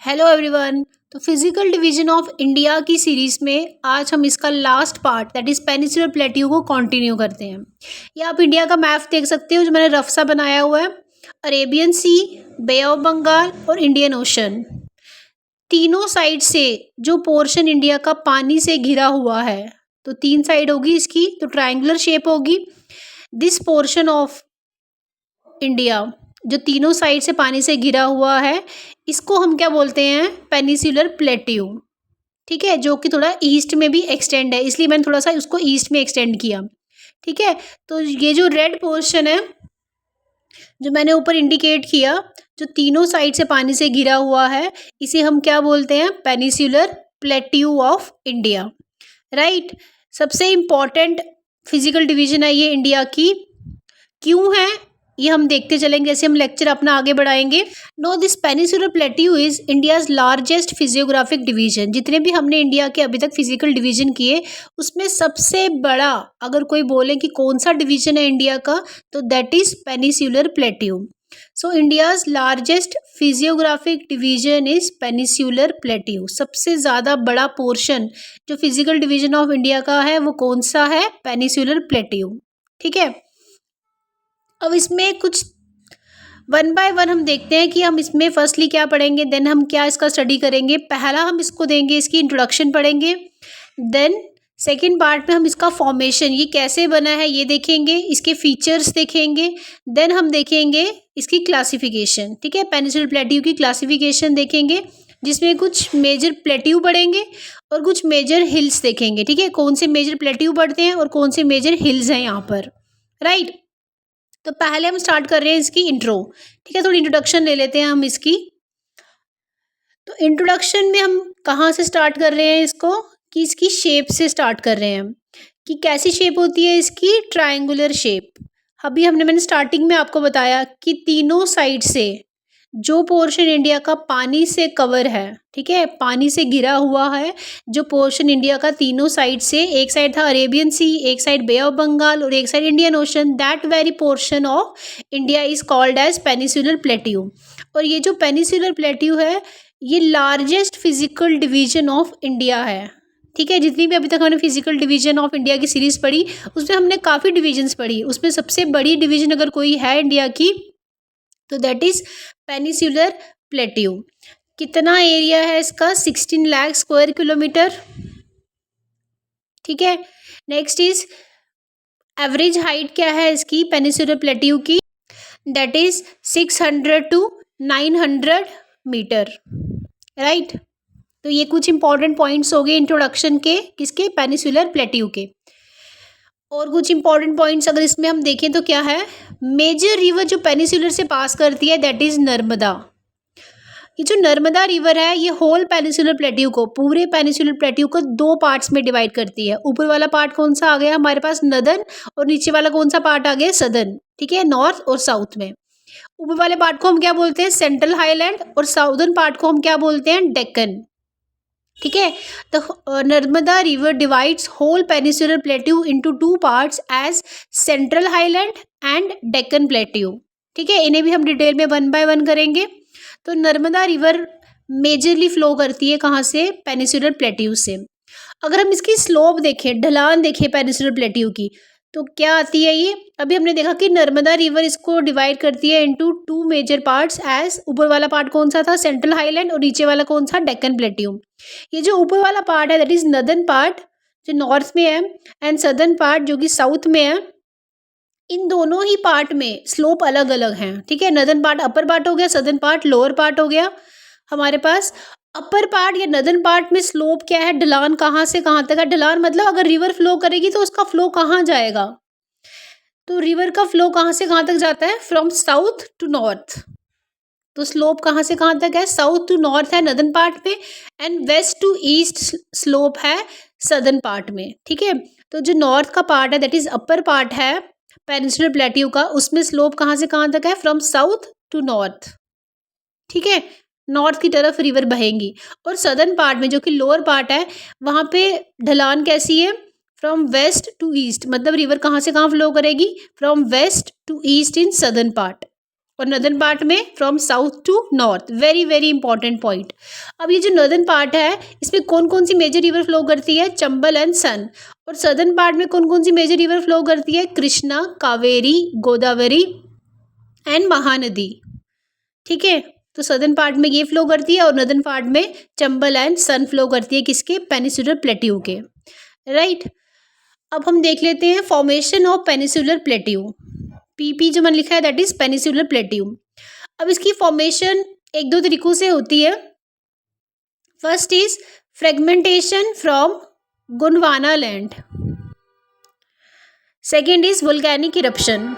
Hello everyone. तो physical division of India की series में आज हम इसका last part that is peninsular plateau को कंटिन्यू करते हैं। ये आप इंडिया का मैप देख सकते हो जो मैंने रफ सा बनाया हुआ है। Arabian sea, bay of Bengal और इंडियन ओशन, तीनों साइड से जो पोर्शन इंडिया का पानी से घिरा हुआ है, तो तीन साइड होगी इसकी, तो ट्रायंगुलर शेप होगी। दिस पोर्शन ऑफ इंडिया जो तीनों साइड से पानी से घिरा हुआ है, इसको हम क्या बोलते हैं? Peninsular plateau. ठीक है, जो कि थोड़ा ईस्ट में भी एक्सटेंड है, इसलिए मैंने थोड़ा सा उसको ईस्ट में एक्सटेंड किया। ठीक है, तो ये जो रेड पोर्शन है जो मैंने ऊपर इंडिकेट किया, जो तीनों साइड से पानी से घिरा हुआ है, इसे हम क्या बोलते हैं? Peninsular plateau of India. Right. सबसे इम्पॉर्टेंट फिजिकल डिवीजन है ये इंडिया की। क्यों है ये हम देखते चलेंगे जैसे हम लेक्चर अपना आगे बढ़ाएंगे। Now this peninsular plateau is India's largest physiographic division. जितने भी हमने इंडिया के अभी तक फिजिकल डिवीजन किए, उसमें सबसे बड़ा अगर कोई बोले कि कौन सा डिवीजन है इंडिया का, तो that is peninsular plateau. So India's largest physiographic division is peninsular plateau. सबसे ज़्यादा बड़ा पोर्शन जो फिजिकल डिवीजन ऑफ इंडिया का है वो कौन सा है? Peninsular plateau. ठीक है, अब इसमें कुछ वन बाय वन हम देखते हैं कि हम इसमें फर्स्टली क्या पढ़ेंगे, देन हम क्या इसका स्टडी करेंगे। पहला हम इसको देंगे, इसकी इंट्रोडक्शन पढ़ेंगे। देन सेकेंड पार्ट में हम इसका फॉर्मेशन, ये कैसे बना है ये देखेंगे, इसके फीचर्स देखेंगे। देन हम देखेंगे इसकी क्लासिफिकेशन। ठीक है, पेनिनसुलर प्लेट्यू की क्लासिफिकेशन देखेंगे, जिसमें कुछ मेजर प्लेट्यू पढ़ेंगे और कुछ मेजर हिल्स देखेंगे। ठीक है, कौन से मेजर प्लेट्यू पढ़ते हैं और कौन से मेजर हिल्स हैं यहाँ पर। राइट। तो पहले हम स्टार्ट कर रहे हैं इसकी इंट्रो। ठीक है, थोड़ी इंट्रोडक्शन ले लेते हैं हम इसकी। तो इंट्रोडक्शन में हम कहाँ से स्टार्ट कर रहे हैं इसको, कि इसकी शेप से स्टार्ट कर रहे हैं कि कैसी शेप होती है इसकी? Triangular shape. अभी मैंने स्टार्टिंग में आपको बताया कि तीनों साइड से जो पोर्शन इंडिया का पानी से कवर है, ठीक है, पानी से घिरा हुआ है, जो पोर्शन इंडिया का तीनों साइड से, एक साइड था अरेबियन सी, एक साइड बे ऑफ बंगाल और एक side Indian ocean, that very portion of India is called as peninsular plateau. और ये जो पेनिनसुलर प्लेट्यू है, ये largest physical division of India है। ठीक है, जितनी भी अभी तक हमने फिजिकल डिवीजन ऑफ इंडिया की सीरीज पढ़ी, उसमें हमने काफ़ी डिविजन्स पढ़ी, उसमें सबसे बड़ी डिवीजन अगर कोई है इंडिया की, तो दैट इज पेनिनसुलर प्लेट्यू। कितना एरिया है इसका? 16 लाख स्क्वायर किलोमीटर। ठीक है, नेक्स्ट इज एवरेज हाइट क्या है इसकी पेनिनसुलर प्लेट्यू की? That is 600 to 900 metre. Right. तो ये कुछ इंपॉर्टेंट पॉइंट्स हो गए इंट्रोडक्शन के, किसके? पेनिनसुलर प्लेट्यू के। और कुछ इंपॉर्टेंट पॉइंट्स अगर इसमें हम देखें तो क्या है? मेजर रिवर जो पेनिनसुलर से पास करती है दैट इज नर्मदा। ये जो नर्मदा रिवर है, ये होल पेनिनसुलर प्लेट्यू को, पूरे पेनिनसुलर प्लेट्यू को दो पार्ट्स में डिवाइड करती है। ऊपर वाला पार्ट कौन सा आ गया हमारे पास? नदर्न। और नीचे वाला कौन सा पार्ट आ गया? सदर्न। ठीक है, नॉर्थ और साउथ में। ऊपर वाले पार्ट को हम क्या बोलते हैं? Central highland. और साउदर्न पार्ट को हम क्या बोलते हैं? डेक्कन। ठीक है, तो Narmada river divides whole peninsular plateau into two parts as central highland and Deccan plateau. ठीक है, इन्हें भी हम डिटेल में वन बाय वन करेंगे। तो नर्मदा रिवर मेजरली फ्लो करती है कहाँ से? पेनिनसुलर प्लेट्यू से। अगर हम इसकी स्लोप देखें, ढलान देखें पेनिनसुलर प्लेट्यू की, तो क्या आती है ये? अभी हमने देखा कि नर्मदा रिवर इसको डिवाइड करती है into two major parts as, ऊपर वाला पार्ट कौन सा था? Central highland. और नीचे वाला कौन सा? डेक्कन प्लेट्यू। ये जो ऊपर वाला पार्ट है दैट इज नदर्न पार्ट जो नॉर्थ में है, एंड सदर्न पार्ट जो कि साउथ में है। इन दोनों ही पार्ट में स्लोप अलग अलग हैं। ठीक है, नदर्न पार्ट अपर पार्ट हो गया, सदर्न पार्ट लोअर पार्ट हो गया। हमारे पास अपर पार्ट या नदर्न पार्ट में स्लोप क्या है? ढलान कहाँ से कहाँ तक है? ढलान मतलब अगर रिवर फ्लो करेगी तो उसका फ्लो कहाँ जाएगा? तो रिवर का फ्लो कहाँ से कहाँ तक जाता है? From south to north. तो स्लोप कहाँ से कहाँ तक है? साउथ टू नॉर्थ है नदर्न पार्ट में, and west to east slope है सदर्न पार्ट में। ठीक है, तो जो नॉर्थ का पार्ट है दैट इज अपर पार्ट है पेनिनसुलर प्लेट्यू का, उसमें स्लोप कहाँ से कहाँ तक है? From south to north. ठीक है, नॉर्थ की तरफ रिवर बहेंगी। और सदर्न पार्ट में जो कि लोअर पार्ट है, वहाँ पे ढलान कैसी है? फ्रॉम वेस्ट टू ईस्ट, मतलब रिवर कहाँ से कहाँ फ्लो करेगी? From west to east in southern part. और नॉर्दर्न पार्ट में from south to north. Very very important point. अब ये जो नॉर्दर्न पार्ट है इसमें कौन कौन सी मेजर रिवर फ्लो करती है? चंबल एंड सन। और सदर्न पार्ट में कौन कौन सी मेजर रिवर फ्लो करती है? कृष्णा, कावेरी, गोदावरी एंड महानदी। ठीक है, तो सदर्न पार्ट में ये फ्लो करती है और नॉर्दर्न पार्ट में चंबल एंड सन फ्लो करती है। किसके? पेनिनसुलर प्लेट्यू के। राइट। अब हम देख लेते हैं formation of peninsular plateau. PP जो मैंने लिखा है दैट इज पेनिनसुलर प्लेट्यू। अब इसकी फॉर्मेशन एक दो तरीकों से होती है। First is fragmentation from Gondwana land. Second is volcanic eruption.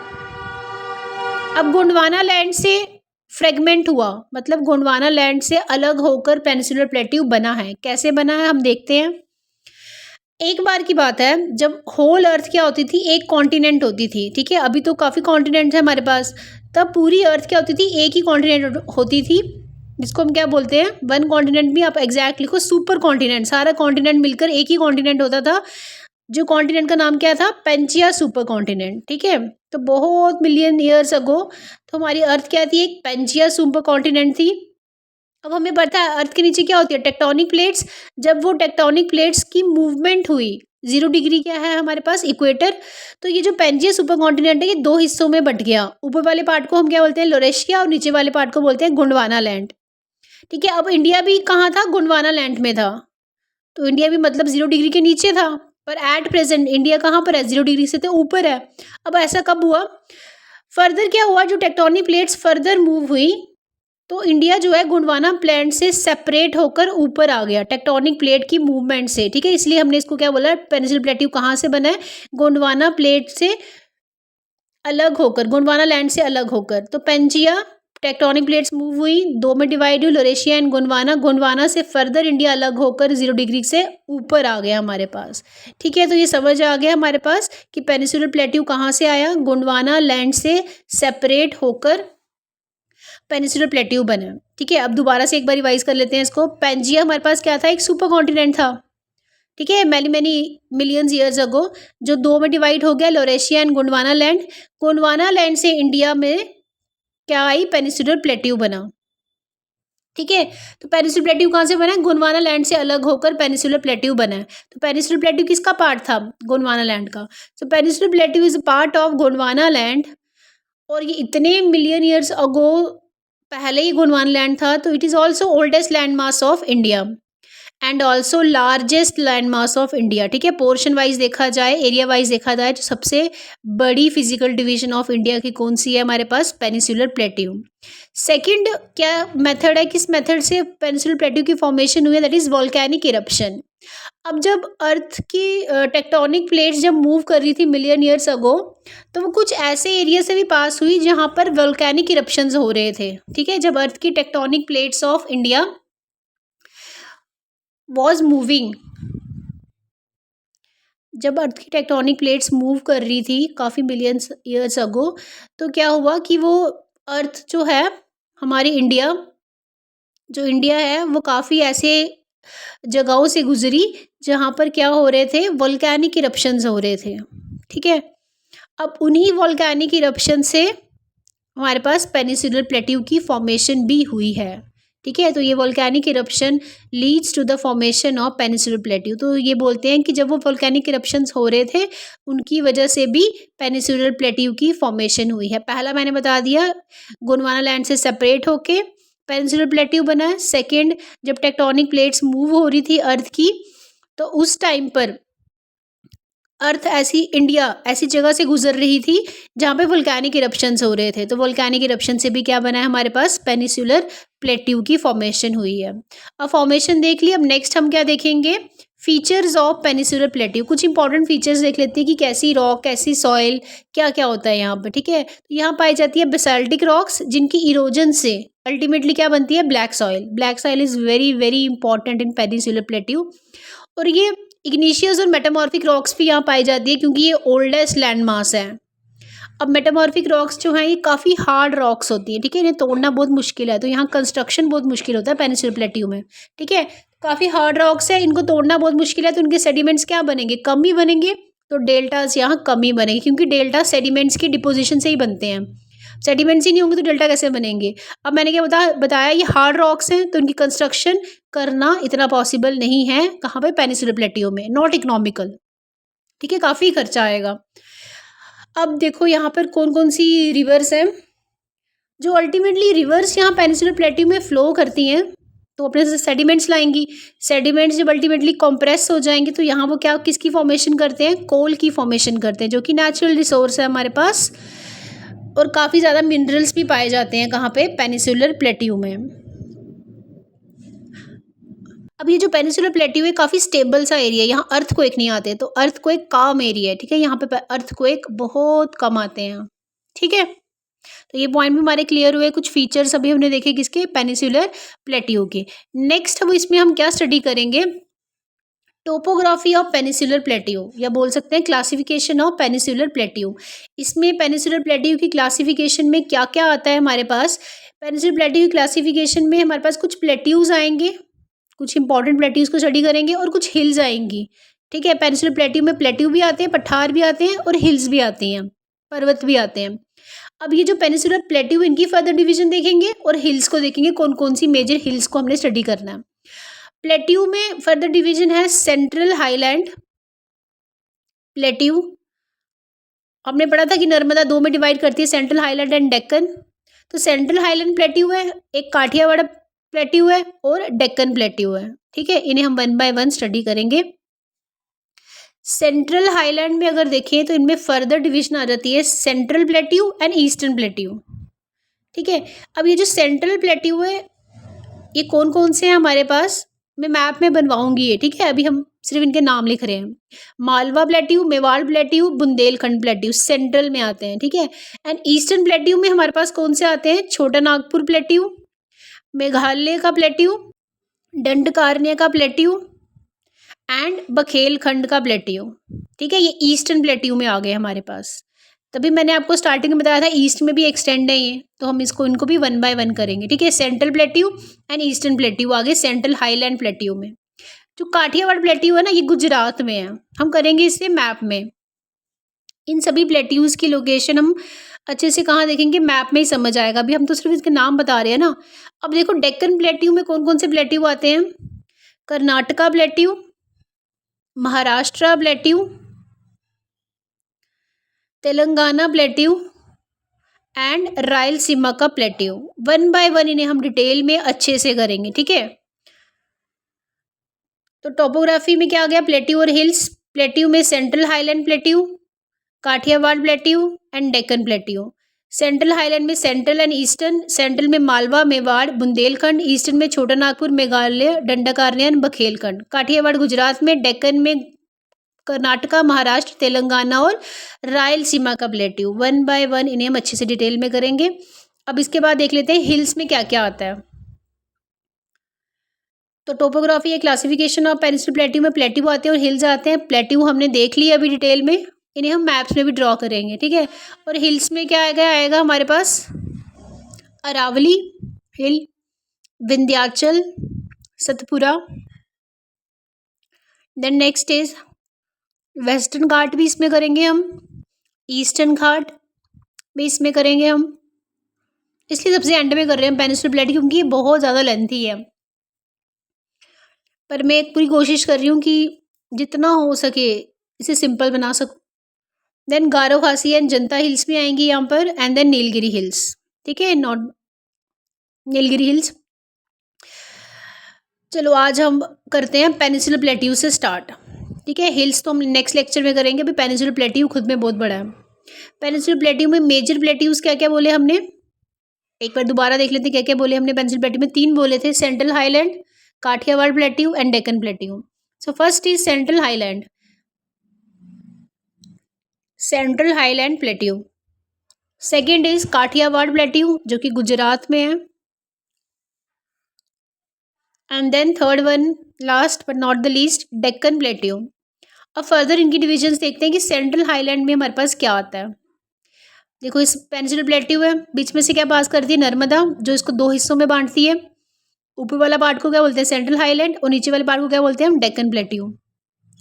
अब गोंडवाना लैंड से फ्रेगमेंट हुआ, मतलब गोंडवाना लैंड से अलग होकर पेनिनसुलर प्लेट्यू बना है। कैसे बना है हम देखते हैं। एक बार की बात है जब होल अर्थ क्या होती थी? एक कॉन्टिनेंट होती थी। ठीक है, अभी तो काफ़ी कॉन्टिनेंट्स है हमारे पास, तब पूरी अर्थ क्या होती थी? एक ही कॉन्टिनेंट होती थी, जिसको हम क्या बोलते हैं? वन कॉन्टिनेंट भी आप एग्जैक्ट लिखो, सुपर कॉन्टिनेंट। सारा कॉन्टिनेंट मिलकर एक ही कॉन्टिनेंट होता था, जो कॉन्टिनेंट का नाम क्या था? Pangaea supercontinent. ठीक है, तो बहुत मिलियन ईयर्स अगो तो हमारी अर्थ क्या थी? एक पेंजिया सुपर कॉन्टिनेंट थी। अब हमें पता है अर्थ के नीचे क्या होती है? Tectonic plates. जब वो टेक्टोनिक प्लेट्स की मूवमेंट हुई, 0 डिग्री क्या है हमारे पास? इक्वेटर। तो ये जो पेंजिया सुपर कॉन्टिनेंट है ये दो हिस्सों में बट गया। ऊपर वाले पार्ट को हम क्या बोलते हैं? लोरेशिया, और नीचे वाले पार्ट को बोलते हैं गोंडवाना लैंड। ठीक है, अब इंडिया भी कहाँ था? गोंडवाना लैंड में था। तो इंडिया भी मतलब 0 डिग्री के नीचे था, पर एट प्रेजेंट इंडिया कहाँ पर है? 0 डिग्री से तो ऊपर है। अब ऐसा कब हुआ? फर्दर क्या हुआ? जो टेक्टोनिक प्लेट्स फर्दर मूव हुई तो इंडिया जो है गोंडवाना प्लेट से सेपरेट होकर ऊपर आ गया टेक्टोनिक प्लेट की मूवमेंट से। ठीक है, इसलिए हमने इसको क्या बोला? पेनिनसुलर प्लेट्यू कहाँ से बना है? गोंडवाना प्लेट से अलग होकर, गोंडवाना लैंड से अलग होकर। तो पेंजिया टेक्टोनिक प्लेट्स मूव हुई, दो में डिवाइड हुई, लोरेशिया एंड गोंडवाना। गोंडवाना से फर्दर इंडिया अलग होकर 0 डिग्री से ऊपर आ गया हमारे पास। ठीक है, तो ये समझ आ गया हमारे पास कि पेनिनसुलर प्लेट्यू कहाँ से आया? गोंडवाना लैंड से सेपरेट होकर पेनिनसुलर प्लेट्यू बना। ठीक है, अब दोबारा से एक बार रिवाइज कर लेते हैं इसको। पेंजिया हमारे पास क्या था? एक सुपर कॉन्टिनेंट था। ठीक है, मैनी मिलियंस ईयर्स अगो, जो दो में डिवाइड हो गया, Laurasia and Gondwana land. Gondwana land से इंडिया में क्या आई? पेनिनसुलर प्लेट्यू बना। ठीक है, तो पेनिनसुलर प्लेट्यू कहाँ से बना? गोंडवाना लैंड से अलग होकर पेनिनसुलर प्लेट्यू बना है। तो पेनिनसुलर प्लेट्यू किसका पार्ट था? गोंडवाना लैंड का। तो peninsular plateau is part of Gondwana land, और ये इतने मिलियन ईयर्स अगो पहले ही गोंडवाना लैंड था। तो it is also oldest land mass of India and also largest land mass of India. ठीक है, पोर्शन वाइज देखा जाए, एरिया वाइज देखा जाए तो सबसे बड़ी फिजिकल डिवीजन ऑफ इंडिया की कौन सी है हमारे पास? Peninsular plateau. सेकंड क्या मेथड है? किस मेथड से पेनिनसुलर प्लेट्यू की फॉर्मेशन हुई है? That is volcanic eruption. अब जब अर्थ की टेक्टोनिक प्लेट्स जब मूव कर रही थी मिलियन ईयर्स अगो, तो वो कुछ ऐसे एरिया से भी पास हुई जहाँ पर वोल्केनिक इरप्शंस हो रहे थे। ठीक है, जब अर्थ की tectonic plates of India was moving, जब अर्थ की टेक्टोनिक प्लेट्स मूव कर रही थी काफ़ी मिलियंस ईयर्स अगो, तो क्या हुआ कि वो अर्थ जो है हमारी इंडिया, जो इंडिया है वो काफ़ी ऐसे जगहों से गुजरी जहाँ पर क्या हो रहे थे? वोल्केनिक इरप्शंस हो रहे थे। ठीक है, अब उन्हीं वोल्केनिक इरप्शन से हमारे पास पेनिनसुलर प्लेट्यू की फॉर्मेशन भी हुई है। ठीक है, तो ये volcanic eruption leads to the formation of peninsular plateau. तो ये बोलते हैं कि जब वो वोल्केनिक इरप्शंस हो रहे थे उनकी वजह से भी पेनिनसुलर प्लेट्यू की फॉर्मेशन हुई है। पहला मैंने बता दिया, गोंडवाना लैंड से सेपरेट होके पेनिनसुलर प्लेट्यू बना है। सेकेंड, जब टेक्टोनिक प्लेट्स मूव हो रही थी अर्थ की, तो उस टाइम पर अर्थ इंडिया ऐसी जगह से गुजर रही थी जहाँ पे वोल्केनिक इरप्शंस हो रहे थे। तो वोल्केनिक इरप्शन से भी क्या बना है हमारे पास? पेनिनसुलर प्लेट्यू की फॉर्मेशन हुई है। अब फॉर्मेशन देख लिया, अब नेक्स्ट हम क्या देखेंगे? Features of peninsular plateau. कुछ इंपॉर्टेंट फीचर्स देख लेते हैं कि कैसी रॉक, कैसी सॉइल, क्या क्या होता है यहाँ पर। ठीक है, तो यहाँ पाई जाती है बेसाल्टिक रॉक्स जिनकी इरोजन से अल्टीमेटली क्या बनती है? Black soil. Black soil is very very important in peninsular plateau. और ये इग्निशियस और मेटामॉर्फिक रॉक्स भी यहाँ पाई जाती है क्योंकि ये ओल्डेस्ट लैंड मास है। अब मेटामॉर्फिक रॉक्स जो हैं ये काफ़ी हार्ड रॉक्स होती हैं। ठीक है, इन्हें तोड़ना बहुत मुश्किल है, तो यहाँ कंस्ट्रक्शन बहुत मुश्किल होता है पेनिनसुलर प्लेट्यू में। ठीक है, काफ़ी हार्ड रॉक्स है, इनको तोड़ना बहुत मुश्किल है, तो इनके सेडिमेंट्स क्या बनेंगे? कम ही बनेंगे। तो डेल्टास यहाँ कम ही बनेंगे क्योंकि डेल्टा सेडिमेंट्स की डिपोजिशन से ही बनते हैं। सेडिमेंट्स ही नहीं होंगे तो डेल्टा कैसे बनेंगे। अब मैंने क्या बताया ये हार्ड रॉक्स हैं तो उनकी कंस्ट्रक्शन करना इतना पॉसिबल नहीं है। कहाँ पे, पेनिनसुलर प्लेटियो में, नॉट इकोनॉमिकल, ठीक है, काफ़ी खर्चा आएगा। अब देखो यहाँ पर कौन कौन सी रिवर्स हैं जो अल्टीमेटली रिवर्स यहाँ पेनिनसुलर प्लेटियो में फ्लो करती हैं, तो अपने से सेडिमेंट्स लाएंगी। सेडिमेंट्स जब अल्टीमेटली कंप्रेस हो जाएंगे तो यहाँ वो क्या, किसकी फॉर्मेशन करते हैं, कोल की फॉर्मेशन करते हैं, जो कि नेचुरल रिसोर्स है हमारे पास, और काफ़ी ज़्यादा मिनरल्स भी पाए जाते हैं कहाँ पे, पेनिनसुलर प्लेटियो में। अब ये जो पेनिनसुलर प्लेटियो है काफ़ी स्टेबल सा एरिया है, यहाँ अर्थक्वेक नहीं आते, तो अर्थक्वेक काम एरिया है, ठीक है, यहाँ पे अर्थक्वेक बहुत कम आते हैं, ठीक है। तो ये पॉइंट भी हमारे क्लियर हुए। कुछ फीचर्स अभी हमने देखे किसके, पेनिनसुलर प्लेटियो के। नेक्स्ट अब इसमें हम क्या स्टडी करेंगे, टोपोग्राफी ऑफ पेनिनसुलर प्लेटियो, या बोल सकते हैं क्लासिफिकेशन ऑफ पेनिनसुलर प्लेटियो। इसमें पेनिनसुलर प्लेटियो की क्लासिफिकेशन में क्या क्या आता है हमारे पास। पेनिनसुलर प्लेटियो की क्लासिफिकेशन में हमारे पास कुछ प्लेट्यूज आएंगे, कुछ इंपॉर्टेंट प्लेट्यूज को स्टडी करेंगे, और कुछ हिल्स आएंगी, ठीक है। पेनिनसुलर प्लेटियो में प्लेट्यू भी आते हैं, पठार भी आते हैं, और हिल्स भी आती हैं, पर्वत भी आते हैं। अब ये जो पेनिनसुलर प्लेटियो इनकी फर्दर डिवीजन देखेंगे, और हिल्स को देखेंगे कौन कौन सी मेजर हिल्स को हमने स्टडी करना है। प्लेटियो में फर्दर डिवीजन है सेंट्रल हाईलैंड प्लेटियो। हमने पढ़ा था कि नर्मदा दो में डिवाइड करती है, सेंट्रल हाईलैंड एंड डेक्कन। तो सेंट्रल हाईलैंड प्लेटियो है, एक काठियावाड़ प्लेटियो है, और डेक्कन प्लेटियो है, ठीक है। इन्हें हम 1 बाय 1 स्टडी करेंगे। सेंट्रल हाईलैंड में अगर देखें तो इनमें फर्दर डिवीजन आ जाती है सेंट्रल प्लेटियो एंड ईस्टर्न प्लेटियो, ठीक है। अब ये जो सेंट्रल प्लेटियो है ये कौन कौन से हैं हमारे पास, मैं मैप में बनवाऊंगी ये, ठीक है, अभी हम सिर्फ इनके नाम लिख रहे हैं। मालवा प्लेटियो, मेवाड़ प्लेटियो, बुंदेलखंड प्लेटियो सेंट्रल में आते हैं, ठीक है। एंड ईस्टर्न प्लेटियो में हमारे पास कौन से आते हैं, छोटा नागपुर प्लेटियो, मेघालय का प्लेटियो, दंडकारण्य का प्लेटियो, एंड बखेलखंड का प्लेटियो, ठीक है। ये ईस्टर्न प्लेटियो में आ गए हमारे पास। तभी मैंने आपको स्टार्टिंग में बताया था ईस्ट में भी एक्सटेंड है ये, तो हम इनको भी 1 बाय 1 करेंगे, ठीक है। सेंट्रल प्लेटियो एंड ईस्टर्न प्लेटियो आगे सेंट्रल हाईलैंड प्लेटियो में। जो काठियावाड़ प्लेटियो है ना, ये गुजरात में है, हम करेंगे इसे मैप में। इन सभी प्लेट्यूज की लोकेशन हम अच्छे से कहाँ देखेंगे, मैप में ही समझ आएगा। अभी हम तो सिर्फ इसके नाम बता रहे हैं ना। अब देखो डेक्कन प्लेटियो में कौन कौन से प्लेटियो आते हैं, कर्नाटका प्लेटियो, महाराष्ट्र प्लेटियो, तेलंगाना प्लेटियो, एंड रायलसीमा का प्लेटियो। 1 बाय 1 इन्हें हम डिटेल में अच्छे से करेंगे, ठीक है। तो टोपोग्राफी में क्या आ गया, प्लेटियो और हिल्स। प्लेटियो में central highland plateau, Kathiawar plateau and Deccan plateau. Central highland में सेंट्रल एंड ईस्टर्न, सेंट्रल में मालवा, मेवाड़, बुंदेलखंड, ईस्टर्न में छोटा नागपुर, मेघालय, दंडकारण्य एंड बखेलखंड। काठियावाड़ गुजरात में, डेक्कन में कर्नाटका, महाराष्ट्र, तेलंगाना और रायलसीमा का प्लेटियो। 1 बाय 1 इन्हें हम अच्छे से डिटेल में करेंगे। अब इसके बाद देख लेते हैं हिल्स में क्या क्या आता है। तो टोपोग्राफी या क्लासिफिकेशन ऑफ पेनिनसुलर प्लेटियो में प्लेटियो आते हैं और हिल्स आते हैं। प्लेटियो हमने देख लिया अभी डिटेल में, इन्हें हम मैप्स में भी ड्रॉ करेंगे, ठीक है। और हिल्स में क्या आएगा हमारे पास, Aravalli hill, Vindhyachal, Satpura, then next is western ghat भी इसमें करेंगे हम, ईस्टर्न घाट भी इसमें करेंगे हम। इसलिए सबसे एंड में कर रहे हैं पेनिनसुलर प्लेटियो क्योंकि ये बहुत ज़्यादा लेंथी है, पर मैं एक पूरी कोशिश कर रही हूँ कि जितना हो सके इसे सिंपल बना सकूँ। देन गारो खासी एंड जनता हिल्स भी आएंगी यहाँ पर, एंड देन नीलगिरी हिल्स, ठीक है, नॉट नीलगिरी हिल्स। चलो आज हम करते हैं पेनिनसुलर प्लेटियो से स्टार्ट, ठीक है। हिल्स तो हम नेक्स्ट लेक्चर में करेंगे, अभी पेनिनसुलर प्लेटियो खुद में बहुत बड़ा है। पेनिनसुलर प्लेटियो में मेजर प्लेटियोज क्या क्या बोले हमने, एक बार दोबारा देख लेते हैं क्या क्या बोले हमने। पेनिनसुलर प्लेटियो में 3 बोले थे, central highland, Kathiawar plateau and Deccan plateau. So first is central highland, central highland plateau. Second is Kathiawar plateau जो कि गुजरात में है, and then third one last but not the least Deccan plateau. अब फर्दर इनकी डिविजन्स देखते हैं कि सेंट्रल हाईलैंड में हमारे पास क्या आता है। देखो इस पेनिनसुलर प्लेटियो है, बीच में से क्या पास करती है, नर्मदा, जो इसको 2 हिस्सों में बांटती है। ऊपर वाला पार्ट को क्या बोलते हैं, सेंट्रल हाईलैंड, और नीचे वाले पार्ट को क्या बोलते हैं हम, Deccan plateau.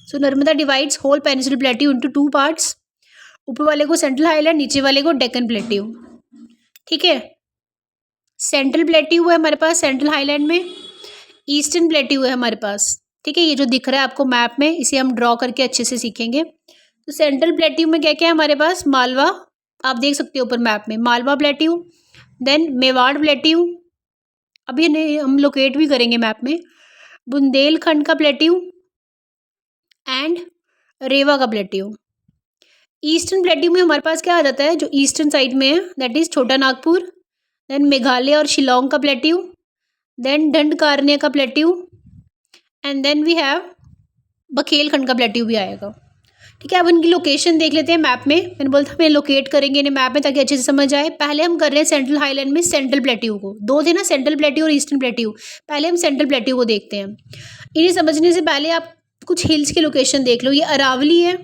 So Narmada divides whole peninsular plateau into 2 parts, ऊपर वाले को सेंट्रल हाईलैंड, नीचे वाले को डेक्कन प्लेटियो, ठीक है। सेंट्रल प्लेट्यू है हमारे पास सेंट्रल हाईलैंड में, ईस्टर्न प्लेट्यू है हमारे पास, ठीक है। ये जो दिख रहा है आपको मैप में, इसे हम ड्रॉ करके अच्छे से सीखेंगे। तो सेंट्रल प्लेट्यू में क्या क्या है हमारे पास, मालवा, आप देख सकते हो ऊपर मैप में, Malwa plateau, then Mewar plateau, अभी हम लोकेट भी करेंगे मैप में, बुंदेलखंड का प्लेट्यू एंड रेवा का प्लेट्यू। ईस्टर्न प्लेट्यू में हमारे पास क्या आ जाता है, जो ईस्टर्न साइड में है, दैट इज छोटा नागपुर, देन मेघालय और शिलोंग का प्लेट्यू, देन दंडकारण्य का plateau, and then we have Baghelkhand का प्लेट्यू भी आएगा, ठीक है। अब इनकी लोकेशन देख लेते हैं मैप में। मैंने बोला था मैं लोकेट करेंगे इन्हें मैप में ताकि अच्छे से समझ आए। पहले हम कर रहे हैं सेंट्रल हाईलैंड में सेंट्रल प्लेट्यू को, दो थे ना, सेंट्रल प्लेट्यू और ईस्टर्न प्लेट्यू। पहले हम सेंट्रल प्लेट्यू को देखते हैं। इन्हें समझने से पहले आप कुछ हिल्स की लोकेशन देख लो। ये अरावली है,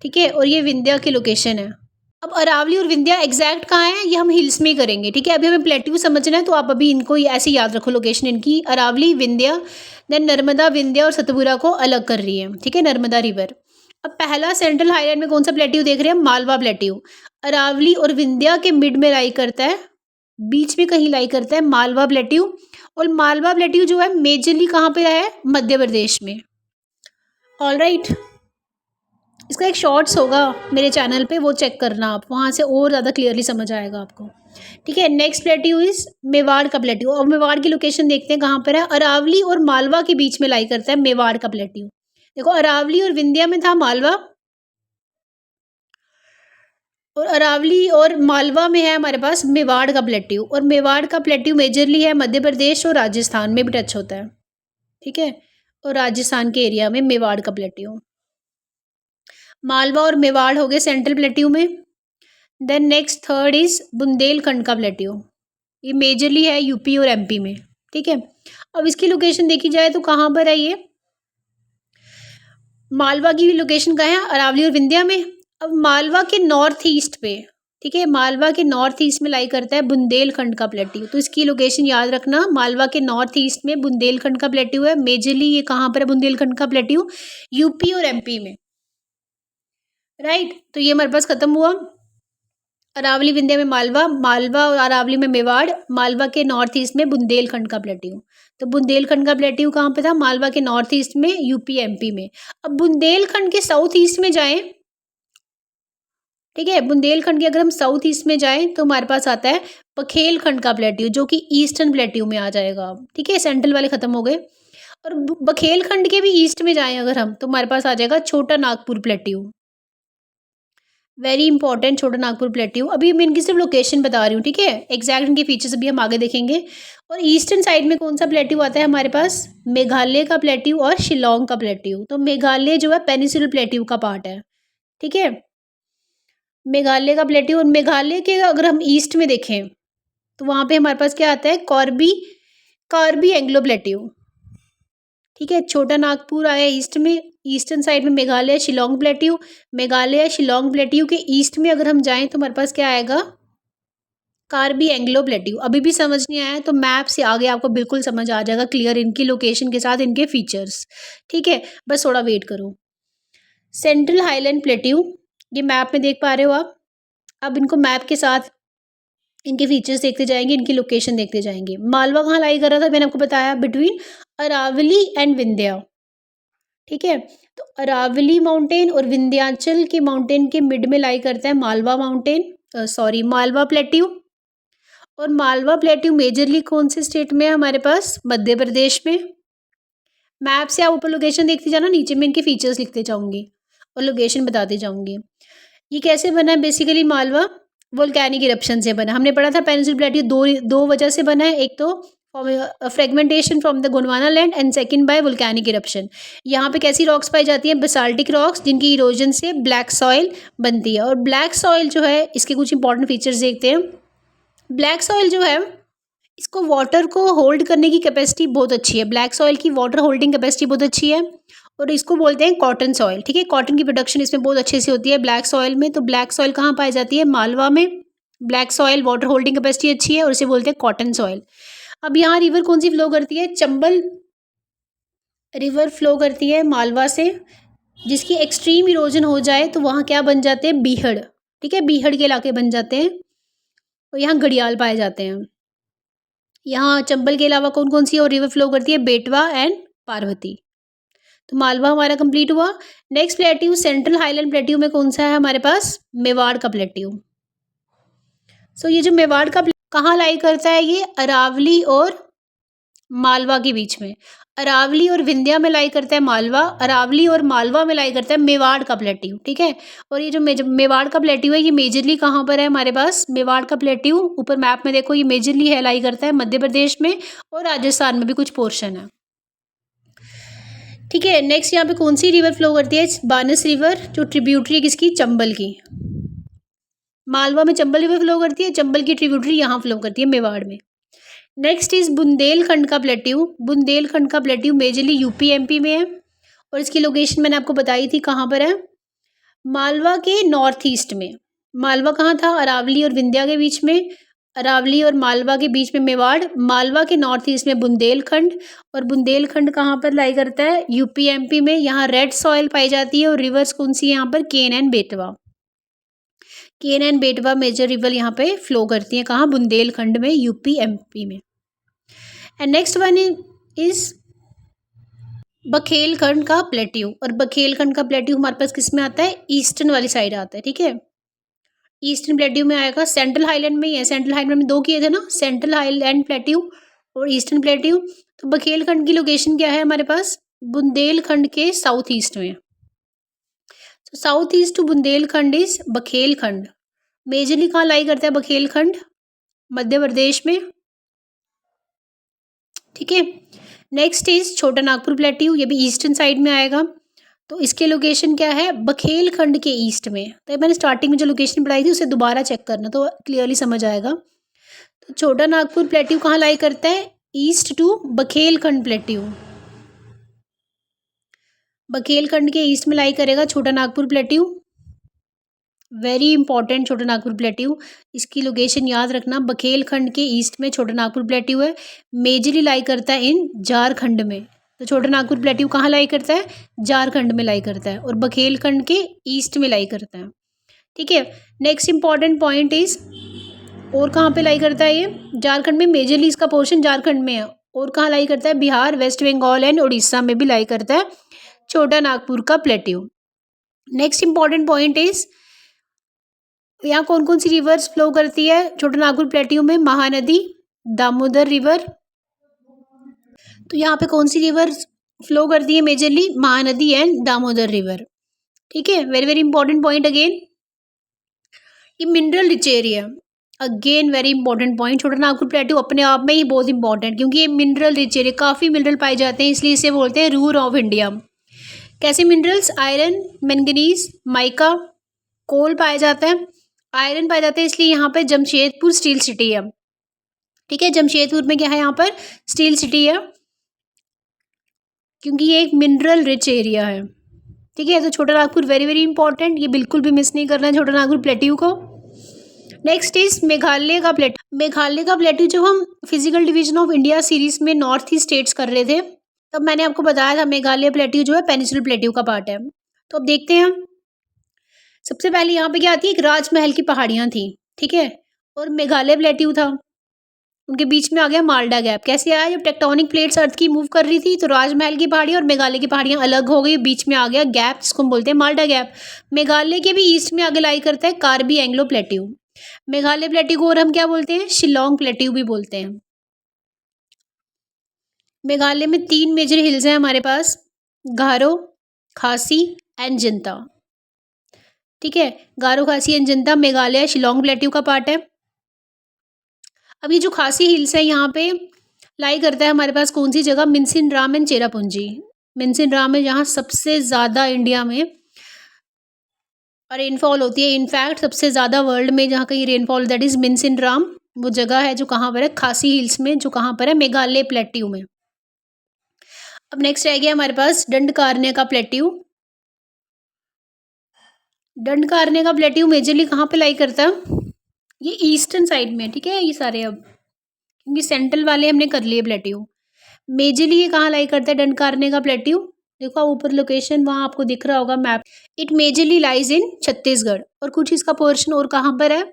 ठीक है, और ये विंध्या की लोकेशन है। अब अरावली और विंध्या एग्जैक्ट कहाँ है, ये हम हिल्स में ही करेंगे, ठीक है। अभी हमें प्लेट्यू समझना है, तो आप अभी इनको ऐसे याद रखो लोकेशन इनकी, अरावली, विंध्या, देन नर्मदा, विंध्या और सतपुरा को अलग कर रही है, ठीक है, नर्मदा रिवर। अब पहला सेंट्रल हाईलैंड में कौन सा प्लेट्यू देख रहे हैं, मालवा प्लेट्यू। अरावली और विंध्या के मिड में लाई करता है, बीच में कहीं लाई करता है मालवा प्लेट्यू। और मालवा प्लेट्यू जो है मेजरली कहाँ पे है, मध्य प्रदेश में। ऑलराइट, इसका एक शॉर्ट्स होगा मेरे चैनल पे, वो चेक करना आप, वहाँ से और ज़्यादा क्लियरली समझ आएगा आपको, ठीक है। नेक्स्ट प्लेट्यू इज मेवाड़ का प्लेट्यू। और मेवाड़ की लोकेशन देखते हैं कहाँ पर है, अरावली और मालवा के बीच में लाई करता है मेवाड़ का प्लेट्यू। देखो अरावली और विंध्या में था मालवा, और अरावली और मालवा में है हमारे पास मेवाड़ का प्लेट्यू। और मेवाड़ का प्लेट्यू मेजरली है मध्य प्रदेश और राजस्थान में भी टच होता है, ठीक है, और राजस्थान के एरिया में मेवाड़ का प्लेट्यू। मालवा और मेवाड़ हो गए सेंट्रल प्लेट्यू में। Then next third is Bundelkhand का प्लेट्यू, ये मेजरली है यूपी और एमपी में, ठीक है। अब इसकी लोकेशन देखी जाए तो कहाँ पर है ये, मालवा की लोकेशन कहाँ है, अरावली और विंध्या में। अब मालवा के नॉर्थ ईस्ट पे, ठीक है, मालवा के नॉर्थ ईस्ट में लाई करता है बुंदेलखंड का प्लेट्यू। तो इसकी लोकेशन याद रखना, मालवा के नॉर्थ ईस्ट में बुंदेलखंड का प्लेट्यू है। मेजरली ये कहाँ पर है बुंदेलखंड का प्लेट्यू, यूपी और एमपी में, राइट। तो ये हमारे पास खत्म हुआ, अरावली विंध्या में मालवा, मालवा और अरावली में मेवाड़, मालवा के नॉर्थ ईस्ट में बुंदेलखंड का प्लेट्यू। तो बुंदेलखंड का प्लेट्यू कहाँ पे था, मालवा के नॉर्थ ईस्ट में, यूपी एमपी में। अब बुंदेलखंड के साउथ ईस्ट में जाएं, ठीक है, बुंदेलखंड के अगर हम साउथ ईस्ट में जाएं तो हमारे पास आता है बखेलखंड का प्लेट्यू, जो कि ईस्टर्न प्लेट्यू में आ जाएगा, ठीक है। सेंट्रल वाले खत्म हो गए। और बखेलखंड के भी ईस्ट में जाएं अगर हम, तो हमारे पास आ जाएगा छोटा नागपुर प्लेट्यू, वेरी इंपॉर्टेंट, छोटा नागपुर प्लेट्यू। अभी मैं इनकी सिर्फ लोकेशन बता रही हूँ, ठीक है, एग्जैक्ट इनके फीचर्स अभी हम आगे देखेंगे। और ईस्टर्न साइड में कौन सा प्लेट्यू आता है हमारे पास, मेघालय का प्लेट्यू और शिलोंग का प्लेट्यू। तो मेघालय जो है पेनिनसुलर प्लेट्यू का पार्ट है, ठीक है, मेघालय का प्लेट्यू। और मेघालय के अगर हम ईस्ट में देखें तो वहाँ पे हमारे पास क्या आता है, कार्बी एंग्लो प्लेट्यू, ठीक है। छोटा नागपुर आया ईस्ट में, ईस्टर्न साइड में मेघालय शिलोंग प्लेट्यू। मेघालय शिलोंग प्लेट्यू के ईस्ट में अगर हम जाएं तो हमारे पास क्या आएगा, कार्बी एंग्लो प्लेट्यू। अभी भी समझ नहीं आया तो मैप से आगे आपको बिल्कुल समझ आ जाएगा क्लियर, इनकी लोकेशन के साथ इनके फीचर्स, ठीक है, बस थोड़ा वेट करो। सेंट्रल हाईलैंड प्लेट्यू, ये मैप में देख पा रहे हो आप। अब इनको मैप के साथ इनके फीचर्स देखते जाएंगे, इनकी लोकेशन देखते जाएंगे। मालवा कहाँ लाई कर रहा था, मैंने आपको बताया, बिटवीन अरावली एंड विंध्या, ठीक है। तो अरावली माउंटेन और विंध्याचल के माउंटेन के मिड में लाई करता है Malwa mountain, sorry Malwa plateau. और मालवा प्लेट्यू मेजरली कौन से स्टेट में है हमारे पास, मध्य प्रदेश में। मैप से आप ऊपर लोकेशन देखते जाना, नीचे में इनके फीचर्स लिखते जाऊंगी और लोकेशन बताते जाऊंगी। ये कैसे बना है, बेसिकली मालवा वोल्केनिक इरप्शन से बना। हमने पढ़ा था पेनिनसुलर प्लेट्यू दो वजह से बना है, एक तो fragmentation from the Gondwana land and second by volcanic eruption. यहाँ पे कैसी रॉक्स पाई जाती हैं, बेसाल्टिक रॉक्स, जिनकी इरोजन से ब्लैक सॉइल बनती है। और ब्लैक सॉइल जो है, इसके कुछ इंपॉर्टेंट फीचर्स देखते हैं। ब्लैक सॉइल जो है, इसको वाटर को होल्ड करने की कैपेसिटी बहुत अच्छी है, ब्लैक सॉइल की वाटर होल्डिंग कैपेसिटी बहुत अच्छी है। और इसको बोलते हैं कॉटन सॉइल, ठीक है, कॉटन की प्रोडक्शन इसमें बहुत अच्छे से होती है ब्लैक सॉइल में। तो ब्लैक सॉइल कहाँ पाई जाती है, मालवा में। Black soil, water holding capacity अच्छी है और इसे बोलते हैं कॉटन सॉइल। अब यहाँ रिवर कौन सी फ्लो करती है, चंबल रिवर फ्लो करती है मालवा से, जिसकी एक्सट्रीम इरोजन हो जाए तो वहाँ क्या बन जाते हैं, बीहड़, ठीक है, बीहड़ के इलाके बन जाते हैं। और यहाँ घड़ियाल पाए जाते हैं। यहाँ चंबल के अलावा कौन कौन सी और रिवर फ्लो करती है? बेटवा एंड पार्वती। तो मालवा हमारा कंप्लीट हुआ। Next plateau central highland plateau में कौन सा है हमारे पास? मेवाड़ का प्लेट्यू। सो ये जो मेवाड़ का कहाँ लाई करता है? ये अरावली और मालवा के बीच में। अरावली और विंध्या में लाई करता है मालवा, अरावली और मालवा में लाई करता है मेवाड़ का प्लेट्यू, ठीक है। और ये जो मेवाड़ का प्लेट्यू है ये मेजरली कहाँ पर है हमारे पास? मेवाड़ का प्लेट्यू ऊपर मैप में देखो, ये मेजरली है लाई करता है मध्य प्रदेश में और राजस्थान में भी कुछ पोर्शन है, ठीक है। नेक्स्ट यहाँ पे कौन सी रिवर फ्लो करती है? बानस रिवर, जो ट्रिब्यूटरी है किसकी? चंबल की। मालवा में चंबल रिवर फ्लो करती है, चंबल की ट्रिब्यूटरी यहाँ फ्लो करती है मेवाड़ में। नेक्स्ट इज बुंदेलखंड का प्लेट्यू। बुंदेलखंड का प्लेट्यू मेजरली यूपी एमपी में है और इसकी लोकेशन मैंने आपको बताई थी कहाँ पर है? मालवा के नॉर्थ ईस्ट में। मालवा कहाँ था? अरावली और विंध्या के बीच में। अरावली और मालवा के बीच में मेवाड़, मालवा के नॉर्थ ईस्ट में बुंदेलखंड। और बुंदेलखंड कहाँ पर लाई करता है? यूपी एमपी में। यहाँ रेड सॉइल पाई जाती है और रिवर्स कौन सी है यहाँ पर? केन एंड बेटवा। केन एंड बेटवा मेजर रिवर यहाँ पे फ्लो करती है कहाँ? बुंदेलखंड में, यूपी एमपी में। एंड नेक्स्ट वन इज बखेलखंड का प्लेट्यू। और बखेलखंड का प्लेट्यू हमारे पास किस में आता है? ईस्टर्न वाली साइड आता है, ठीक है। ईस्टर्न प्लेट्यू में आएगा, सेंट्रल हाईलैंड में ही है। सेंट्रल हाईलैंड में दो किए थे ना, सेंट्रल हाईलैंड प्लेट्यू और ईस्टर्न प्लेट्यू। तो बखेलखंड की लोकेशन क्या है हमारे पास? बुंदेलखंड के साउथ ईस्ट में। तो south east to Bundelkhand is Baghelkhand. Majorly कहाँ लाई करता है बखेलखंड? मध्य प्रदेश में, ठीक है। नेक्स्ट इज छोटा नागपुर प्लेट्यू, ये भी ईस्टर्न साइड में आएगा। तो इसके लोकेशन क्या है? बखेलखंड के ईस्ट में। तो मैंने स्टार्टिंग में जो लोकेशन पढ़ाई थी उसे दोबारा चेक करना तो क्लियरली समझ आएगा। तो छोटा नागपुर प्लेट्यू कहाँ लाई करता है? East to Baghelkhand plateau. Baghelkhand के ईस्ट में लाई करेगा छोटा नागपुर प्लेट्यू। वेरी इंपॉर्टेंट छोटा नागपुर प्लेट्यू, इसकी लोकेशन याद रखना। बखेलखंड के ईस्ट में छोटा नागपुर प्लेट्यू है, मेजरली लाई करता है इन झारखंड में। तो छोटा नागपुर प्लेट्यू कहाँ लाई करता है? झारखंड में लाई करता है और बखेलखंड के ईस्ट में लाई करता है, ठीक है। नेक्स्ट इंपॉर्टेंट पॉइंट इज, और कहाँ पे लाई करता है ये? झारखंड में, मेजरली इसका पोर्शन झारखंड में है। और कहाँ लाई करता है? बिहार, वेस्ट बंगाल एंड उड़ीसा में भी लाई करता है छोटा नागपुर का plateau. Next important point is, यहाँ कौन कौन सी रिवर्स फ्लो करती है छोटा नागपुर प्लेट्यू में? महानदी, दामोदर रिवर। तो यहाँ पे कौन सी रिवर फ्लो करती है majorly? Mahanadi and Damodar river, ठीक है। Very very important point again. ये mineral rich area, again very important point. Chota Nagpur plateau अपने आप में ही बहुत इंपॉर्टेंट, क्योंकि ये मिनरल रिच एरिया, काफ़ी मिनरल पाए जाते हैं, इसलिए इसे बोलते हैं रूर ऑफ इंडिया। कैसे मिनरल्स? आयरन, मैंगनीज, माइका, कोल पाया जाता है। आयरन पाया जाता है इसलिए यहाँ पे जमशेदपुर स्टील सिटी है, ठीक है। जमशेदपुर में क्या है? यहाँ पर स्टील सिटी है, क्योंकि ये एक मिनरल रिच एरिया है, ठीक है। तो छोटा नागपुर वेरी वेरी इंपॉर्टेंट, ये बिल्कुल भी मिस नहीं करना है छोटा नागपुर प्लेट्यू को। नेक्स्ट इज मेघालय का प्लेट्यू। मेघालय का प्लेट्यू जब हम physical division of India series में नॉर्थ ईस्ट स्टेट्स कर रहे थे तब मैंने आपको बताया था मेघालय प्लेट्यू जो है पेनिनसुलर प्लेट्यू का पार्ट है। तो अब देखते हैं, सबसे पहले यहाँ पे क्या आती है? एक राजमहल की पहाड़ियाँ थी, ठीक है, और मेघालय प्लेट्यू था, उनके बीच में आ गया माल्डा गैप। कैसे आया? जब टेक्टोनिक प्लेट्स अर्थ की मूव कर रही थी तो राजमहल की पहाड़ियाँ और मेघालय की पहाड़ियाँ अलग हो गई, बीच में आ गया गैप, जिसको हम बोलते हैं माल्डा गैप। मेघालय के भी ईस्ट में आगे लाई करता है Karbi Anglo plateau. Meghalaya plateau को और हम क्या बोलते हैं? शिलोंग प्लेट्यू भी बोलते हैं। मेघालय में 3 मेजर हिल्स हैं हमारे पास, गारो, खासी एंड जिंता, ठीक है। गारो, खासी एंड जिंता मेघालय शिलोंग प्लेट्यू का पार्ट है। अब ये जो खासी हिल्स है यहाँ पे लाई करता है हमारे पास कौन सी जगह? मिनसिनराम एंड चेरापूंजी। मिनसिनराम है जहाँ सबसे ज़्यादा इंडिया में रेनफॉल होती है, इनफैक्ट सबसे ज़्यादा वर्ल्ड में जहाँ कहीं रेनफॉल, दैट इज़ मिनसिनराम। वो जगह है जो कहाँ पर है? खासी हिल्स में, जो कहाँ पर है? मेघालय प्लेट्यू में। अब नेक्स्ट रह गया हमारे पास दंडकारण्य का प्लेट्यू। दंडकारण्य का प्लेट्यू मेजरली कहाँ पे लाई करता है? ये ईस्टर्न साइड में, ठीक है। ये सारे अब क्योंकि सेंट्रल वाले हमने कर लिए प्लेट्यू, मेजरली ये कहाँ लाई करता है दंडकारण्य का प्लेट्यू? देखो ऊपर लोकेशन वहाँ आपको दिख रहा होगा map. It majorly lies in Chhattisgarh, और कुछ इसका पोर्शन और कहाँ पर है?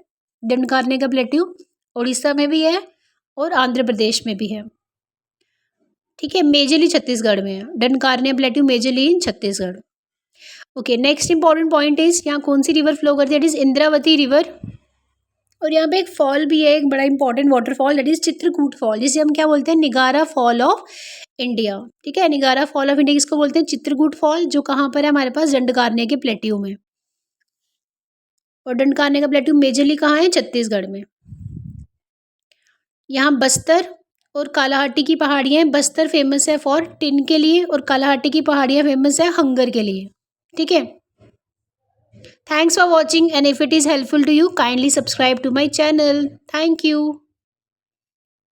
दंडकारण्य का प्लेट्यू उड़ीसा में भी है और आंध्र प्रदेश में भी है। ठीक है, मेजरली छत्तीसगढ़ में है Dandakaranya plateau, majorly in Chhattisgarh. Okay, next important point is यहाँ कौन सी रिवर फ्लो करती है, दैट इज इंद्रावती रिवर। और यहाँ पे एक फॉल भी है, एक बड़ा important waterfall, that is Chitrakoot fall, जिसे हम क्या बोलते हैं, निगारा फॉल ऑफ इंडिया। ठीक है, निगारा फॉल ऑफ इंडिया किसको बोलते हैं, चित्रकूट फॉल, जो कहाँ पर है हमारे पास दंडकारण्य के प्लेट्यू में। और दंडकारण्य का प्लेट्यू मेजरली कहाँ है, छत्तीसगढ़ में। यहाँ बस्तर और कालाहाटी की पहाड़ियाँ हैं। बस्तर फेमस है फॉर टिन के लिए और कालाहाटी की पहाड़ियाँ फेमस है हंगर के लिए। ठीक है, thanks for watching and if it is helpful to you kindly subscribe to my channel. Thank you.